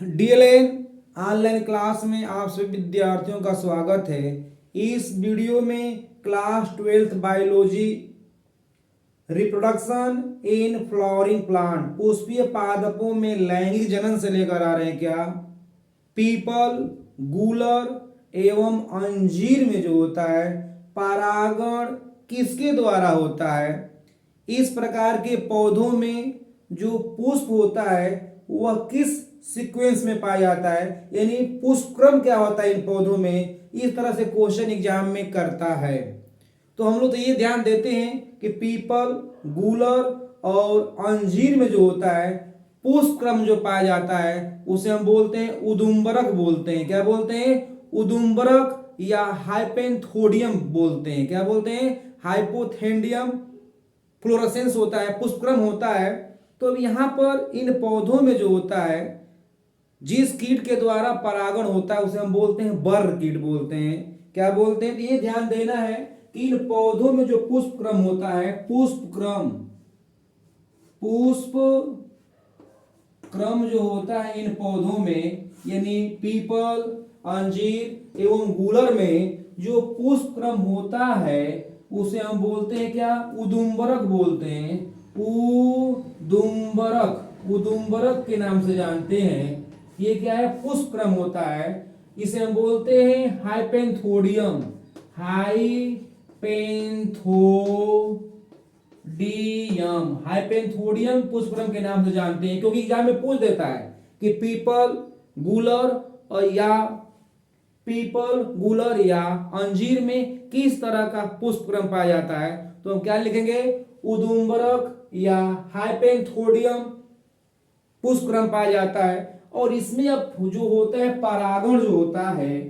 DLN online class में आप सभी विद्यार्थियों का स्वागत है। इस वीडियो में class 12th biology reproduction in flowering plant पुष्पीय पादपों में लैंगिक जनन से लेकर आ रहे हैं क्या पीपल, गूलर एवं अंजीर में जो होता है परागण किसके द्वारा होता है। इस प्रकार के पौधों में जो पुष्प होता है वह किस सीक्वेंस में पाया जाता है, यानी पुष्पक्रम क्या होता है इन पौधों में। इस तरह से क्वेश्चन एग्जाम में करता है। तो हम लोग तो ये ध्यान देते हैं कि पीपल, गूलर और अंजीर में जो होता है पुष्पक्रम जो पाया जाता है उसे हम बोलते हैं उदुम्बरक बोलते हैं। क्या बोलते हैं? उदुम्बरक या हाइपेंथोडियम बोलते हैं। क्या बोलते हैं? हाइपोथेंडियम फ्लोरेसेंस होता है, पुष्पक्रम होता है। तो अब यहाँ पर इन पौधों में जो होता है जिस कीट के द्वारा परागण होता है उसे हम बोलते हैं बर कीट बोलते हैं। क्या बोलते हैं? तो ये ध्यान देना है कि इन पौधों में जो पुष्पक्रम होता है पुष्पक्रम जो होता है इन पौधों में यानी पीपल, अंजीर एवं गूलर में जो पुष्पक्रम होता है उसे हम बोलते हैं क्या? उदुम्बरक बोलते हैं। उदुम्बरक के नाम से जानते हैं। ये क्या है? पुष्पक्रम होता है। इसे हम बोलते हैं हाइपेंथोडियम हाइपेंथोडियम पुष्पक्रम के नाम से जानते हैं, क्योंकि एग्जाम में पूछ देता है कि पीपल, गूलर या अंजीर में किस तरह का पुष्पक्रम पाया जाता है। तो हम क्या लिखेंगे? उदुम्बरक या हाइपेंथोडियम पुष्पक्रम पाया जाता है। और इसमें अब जो होता है परागण जो होता है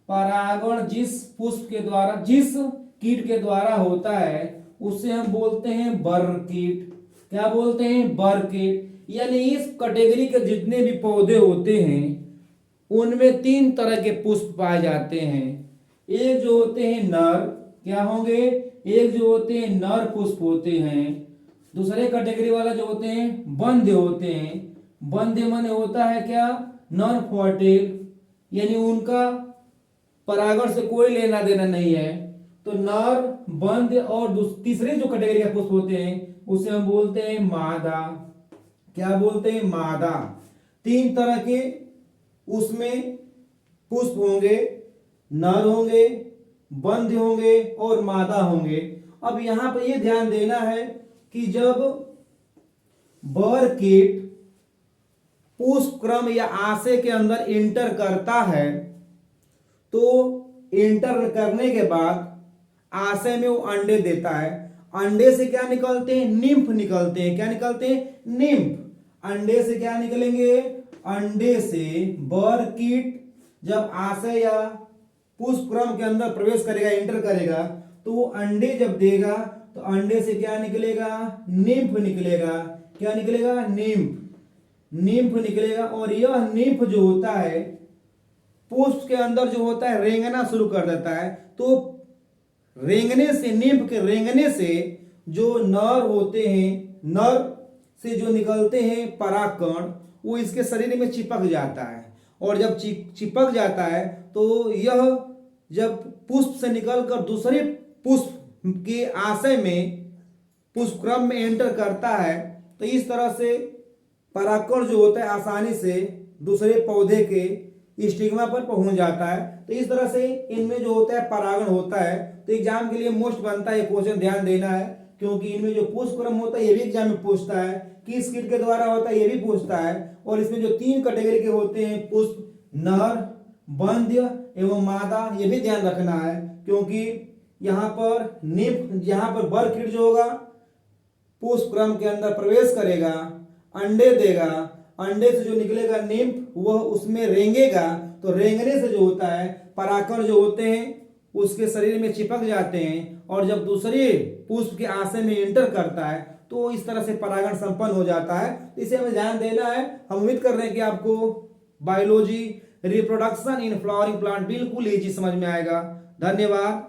परागण जिस पुष्प के द्वारा, जिस कीट के द्वारा होता है उसे हम बोलते हैं बर कीट। क्या बोलते हैं? बर कीट। यानी इस कैटेगरी के जितने भी पौधे होते हैं उनमें 3 तरह के पुष्प पाए जाते हैं। एक जो होते हैं नर, क्या होंगे? एक जो होते हैं नर पुष्प होते हैं। दूसरे कैटेगरी वाला जो होते हैं बंध्य होते हैं। बंध्य माने होता है क्या? नॉन फर्टाइल, यानी उनका परागण से कोई लेना देना नहीं है। तो नर, बंध्य और तीसरे जो कैटेगरी के पुष्प होते हैं उसे हम बोलते हैं मादा। क्या बोलते हैं? मादा। 3 तरह के उसमें पुष्प होंगे, नर होंगे, बंध्य होंगे और मादा होंगे। अब यहां पर यह ध्यान देना है कि जब बर कीट पुष्पक्रम या आशय के अंदर इंटर करता है तो इंटर करने के बाद आशय में वो अंडे देता है। अंडे से क्या निकलते हैं? निम्फ निकलते हैं। क्या निकलते हैं? निम्फ। अंडे से क्या निकलेंगे? अंडे से बर कीट जब आशय या पुष्पक्रम के अंदर प्रवेश करेगा, इंटर करेगा, तो वो अंडे जब देगा तो अंडे से क्या निकलेगा? निम्फ निकलेगा। क्या निकलेगा? निम्फ निकलेगा। और यह निम्फ जो होता है पुष्प के अंदर जो होता है रेंगना शुरू कर देता है। तो रेंगने से, निम्फ के रेंगने से जो नर होते हैं, नर से जो निकलते हैं परागकण वो इसके शरीर में चिपक जाता है। और जब चिपक जाता है तो यह जब पुष्प से निकलकर दूसरे पुष्प के आशय में पुष्पक्रम में एंटर करता है तो इस तरह से परागकण जो होता है आसानी से दूसरे पौधे के स्टिग्मा पर पहुंच जाता है। तो इस तरह से इनमें जो होता है परागण होता है। तो एग्जाम के लिए मोस्ट बनता है, क्वेश्चन ध्यान देना है, क्योंकि इनमें जो पुष्पक्रम होता है ये भी एग्जाम में पूछता है, किस कीट के द्वारा होता है ये भी पूछता है। और इसमें जो 3 कैटेगरी के होते हैं पुष्प, नर, बंध्य एवं मादा, ये भी ध्यान रखना है, क्योंकि यहाँ पर बर कीट जो होगा पुष्पक्रम के अंदर प्रवेश करेगा, अंडे देगा, अंडे से जो निकलेगा निम्फ वह उसमें रेंगेगा। तो रेंगने से जो होता है परागकण जो होते हैं उसके शरीर में चिपक जाते हैं और जब दूसरे पुष्प के आशय में एंटर करता है तो इस तरह से परागण संपन्न हो जाता है। इसे हमें ध्यान देना है। हम उम्मीद कर रहे हैं कि आपको biology reproduction in flowering plant बिल्कुल इजी समझ में आएगा। धन्यवाद।